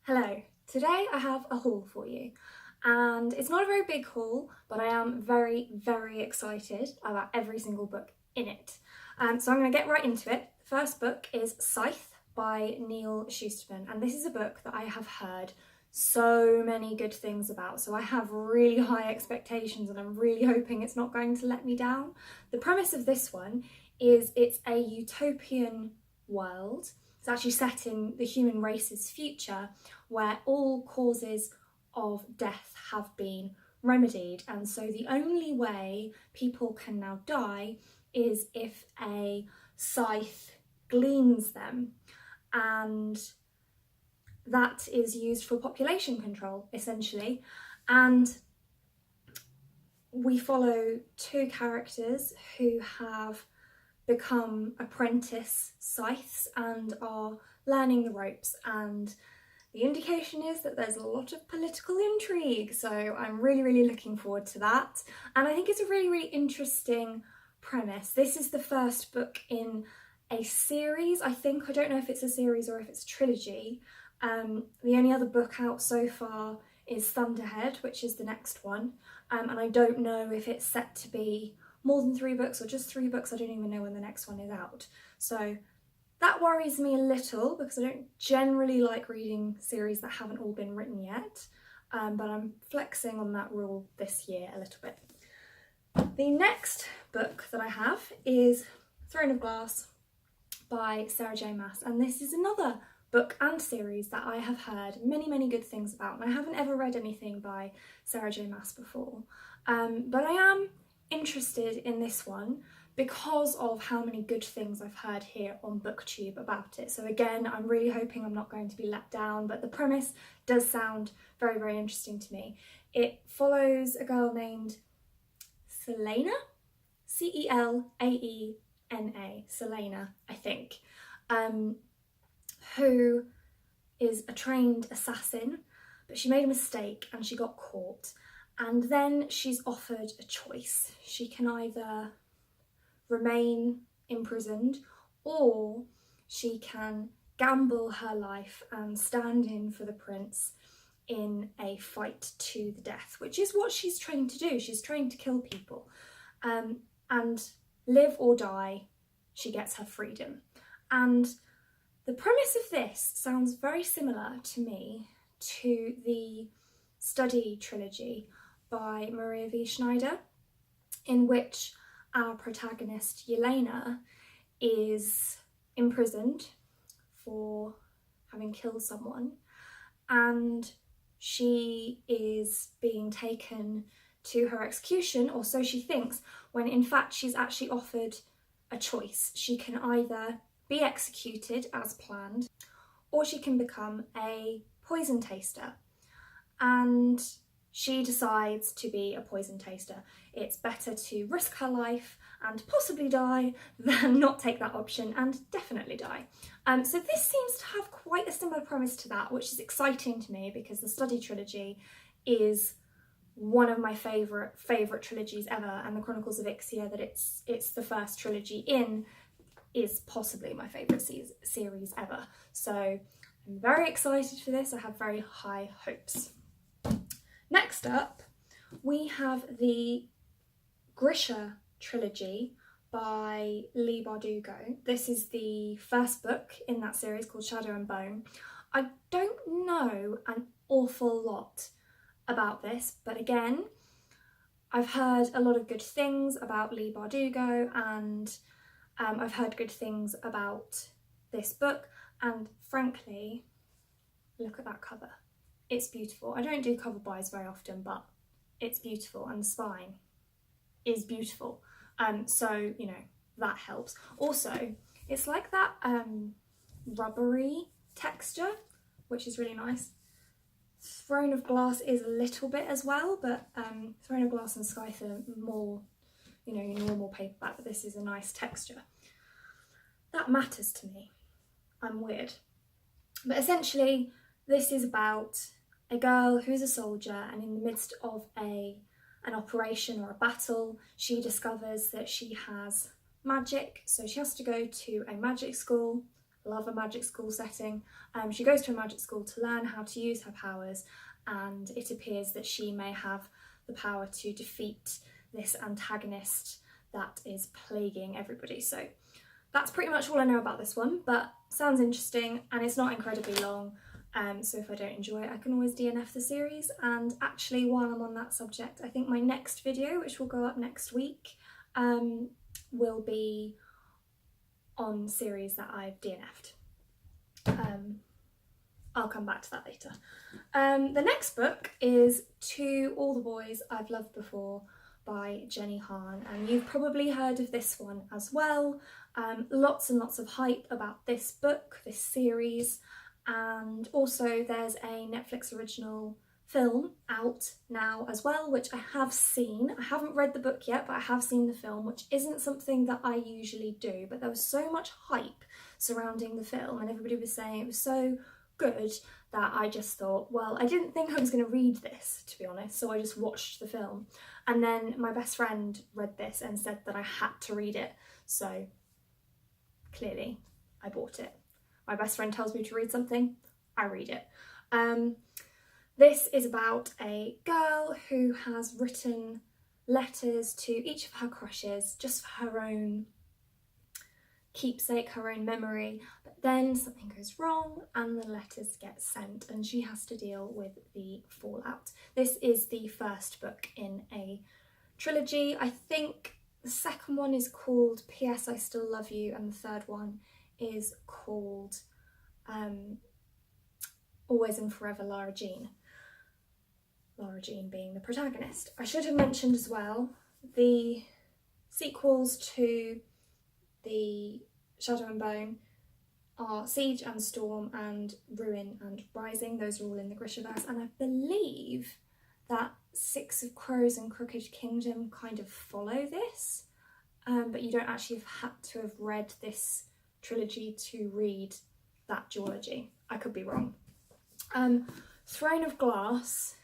Hello, today I have a haul for you and it's not a very big haul, but I am very excited about every single book in it. So I'm going to get right into it. The first book is Scythe by Neil Schusterman, and this is a book that I have heard so many good things about, so I have really high expectations and I'm really hoping it's not going to let me down. The premise of this one is it's a utopian world. It's actually set in the human race's future, where all causes of death have been remedied, and so the only way people can now die is if a scythe gleans them, and that is used for population control essentially. And we follow two characters who have become apprentice scythes and are learning the ropes, and the indication is that there's a lot of political intrigue, so I'm really looking forward to that. And I think it's a really interesting premise. This is the first book in a series, I think. I don't know if it's a series or if it's a trilogy. The only other book out so far is Thunderhead, which is the next one, and I don't know if it's set to be more than 3 books or just 3 books. I don't even know when the next one is out. So that worries me a little because I don't generally like reading series that haven't all been written yet, but I'm flexing on that rule this year a little bit. The next book that I have is Throne of Glass by Sarah J Maas, and this is another book and series that I have heard many good things about, and I haven't ever read anything by Sarah J Maas before, but I am interested in this one because of how many good things I've heard here on BookTube about it. So again, I'm really hoping I'm not going to be let down, but the premise does sound very interesting to me. It follows a girl named Celaena, Celaena, Celaena, I think, who is a trained assassin, but she made a mistake and she got caught. And then she's offered a choice. She can either remain imprisoned or she can gamble her life and stand in for the prince in a fight to the death, which is what she's trained to do. She's trained to kill people. And live or die, she gets her freedom. And the premise of this sounds very similar to me to the Study trilogy by Maria V. Schneider, in which our protagonist Yelena is imprisoned for having killed someone, and she is being taken to her execution, or so she thinks, when in fact she's actually offered a choice. She can either be executed as planned, or she can become a poison taster. And she decides to be a poison taster. It's better to risk her life and possibly die than not take that option and definitely die. So this seems to have quite a similar premise to that, which is exciting to me because the Study trilogy is one of my favourite trilogies ever, and the Chronicles of Ixia, that it's the first trilogy in, is possibly my favourite series ever. So I'm very excited for this. I have very high hopes. Next up, we have the Grisha trilogy by Leigh Bardugo. This is the first book in that series, called Shadow and Bone. I don't know an awful lot about this, but again, I've heard a lot of good things about Leigh Bardugo, and I've heard good things about this book, and frankly, look at that cover. It's beautiful. I don't do cover buys very often, but it's beautiful, and the spine is beautiful. So, you know, that helps. Also, it's like that rubbery texture, which is really nice. Throne of Glass is a little bit as well, but Throne of Glass and Scythe are more, you know, your normal paperback, but this is a nice texture. That matters to me. I'm weird. But essentially, this is about a girl who's a soldier, and in the midst of an operation or a battle, she discovers that she has magic, so she has to go to a magic school love a magic school setting. She goes to a magic school to learn how to use her powers, and it appears that she may have the power to defeat this antagonist that is plaguing everybody. So that's pretty much all I know about this one, but sounds interesting and it's not incredibly long. So if I don't enjoy it, I can always DNF the series. And actually, while I'm on that subject, I think my next video, which will go up next week, will be on series that I've DNF'd. I'll come back to that later. The next book is To All the Boys I've Loved Before by Jenny Han, and you've probably heard of this one as well. Lots and lots of hype about this book, this series, and also there's a Netflix original film out now as well, which I have seen. I haven't read the book yet, but I have seen the film, which isn't something that I usually do, but there was so much hype surrounding the film and everybody was saying it was so good that I just thought, well, I didn't think I was going to read this, to be honest, so I just watched the film. And then my best friend read this and said that I had to read it, so clearly I bought it. My best friend tells me to read something, I read it. This is about a girl who has written letters to each of her crushes just for her own keepsake, her own memory, but then something goes wrong and the letters get sent and she has to deal with the fallout. This is the first book in a trilogy. I think the second one is called P.S. I Still Love You, and the third one is called Always and Forever Lara Jean. Lara Jean being the protagonist. I should have mentioned as well the sequels to the Shadow and Bone are Siege and Storm and Ruin and Rising. Those are all in the Grishaverse, and I believe that Six of Crows and Crooked Kingdom kind of follow this, but you don't actually have to have read this trilogy to read that duology. I could be wrong. Throne of Glass,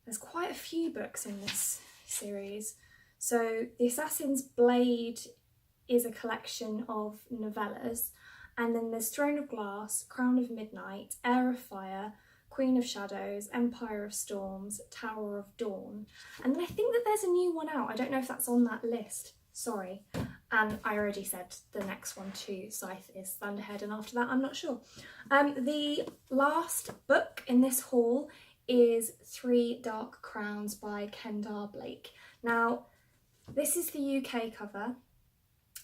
there's quite a few books in this series. So The Assassin's Blade is a collection of novellas, and then there's Throne of Glass, Crown of Midnight, Heir of Fire, Queen of Shadows, Empire of Storms, Tower of Dawn, and then I think that there's a new one out. I don't know if that's on that list, sorry. And I already said the next one too, Scythe is Thunderhead, and after that I'm not sure. The last book in this haul is Three Dark Crowns by Kendar Blake. Now, this is the UK cover,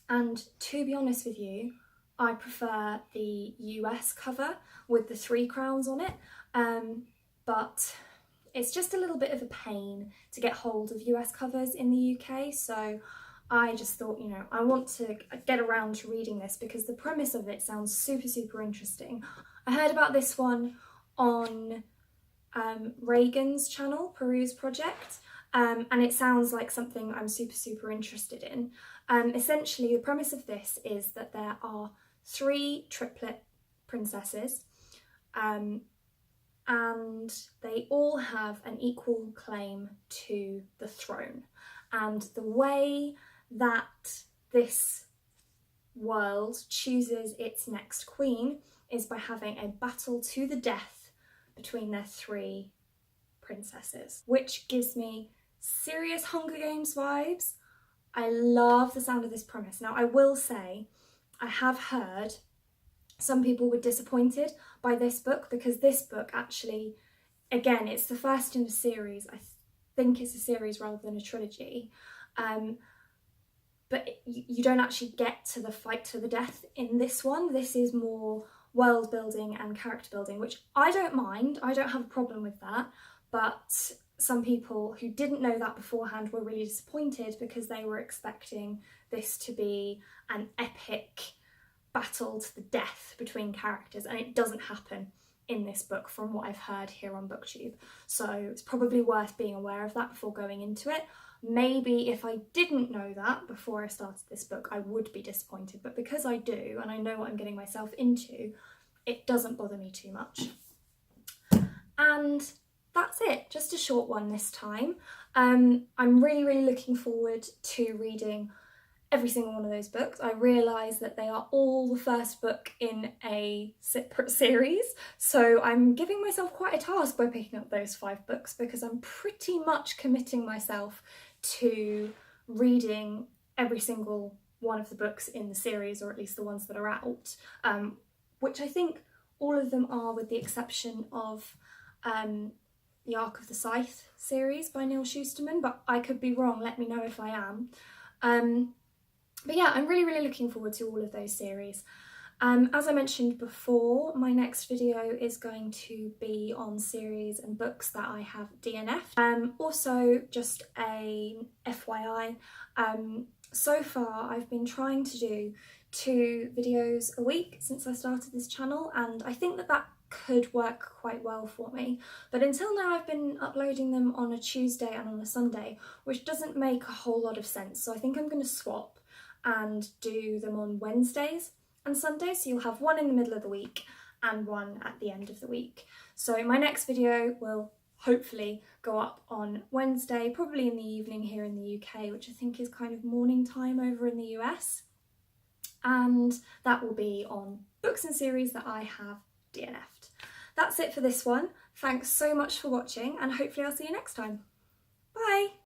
and to be honest with you, I prefer the US cover with the 3 crowns on it, but it's just a little bit of a pain to get hold of US covers in the UK, so I just thought, you know, I want to get around to reading this because the premise of it sounds super, super interesting. I heard about this one on Reagan's channel, Peru's Project, and it sounds like something I'm super, super interested in. Essentially, the premise of this is that there are 3 triplet princesses, and they all have an equal claim to the throne. And the way that this world chooses its next queen is by having a battle to the death between their 3 princesses, which gives me serious Hunger Games vibes. I love the sound of this premise. Now, I will say, I have heard some people were disappointed by this book because this book actually, again, it's the first in a series. I think it's a series rather than a trilogy. But you don't actually get to the fight to the death in this one. This is more world building and character building, which I don't mind. I don't have a problem with that. But some people who didn't know that beforehand were really disappointed because they were expecting this to be an epic battle to the death between characters, and it doesn't happen in this book from what I've heard here on BookTube. So it's probably worth being aware of that before going into it. Maybe if I didn't know that before I started this book, I would be disappointed, but because I do and I know what I'm getting myself into, it doesn't bother me too much. And that's it, just a short one this time. I'm really, really looking forward to reading every single one of those books. I realise that they are all the first book in a separate series, so I'm giving myself quite a task by picking up those 5 books, because I'm pretty much committing myself to reading every single one of the books in the series, or at least the ones that are out, which I think all of them are, with the exception of the Arc of the Scythe series by Neil Shusterman, but I could be wrong, let me know if I am. But yeah, I'm really looking forward to all of those series. As I mentioned before, my next video is going to be on series and books that I have DNF'd. Also, just a FYI, so far I've been trying to do 2 videos a week since I started this channel, and I think that could work quite well for me. But until now I've been uploading them on a Tuesday and on a Sunday, which doesn't make a whole lot of sense. So I think I'm going to swap and do them on Wednesdays and Sundays, so you'll have one in the middle of the week and one at the end of the week. So my next video will hopefully go up on Wednesday, probably in the evening here in the UK, which I think is kind of morning time over in the US. And that will be on books and series that I have DNF'd. That's it for this one. Thanks so much for watching, and hopefully I'll see you next time. Bye!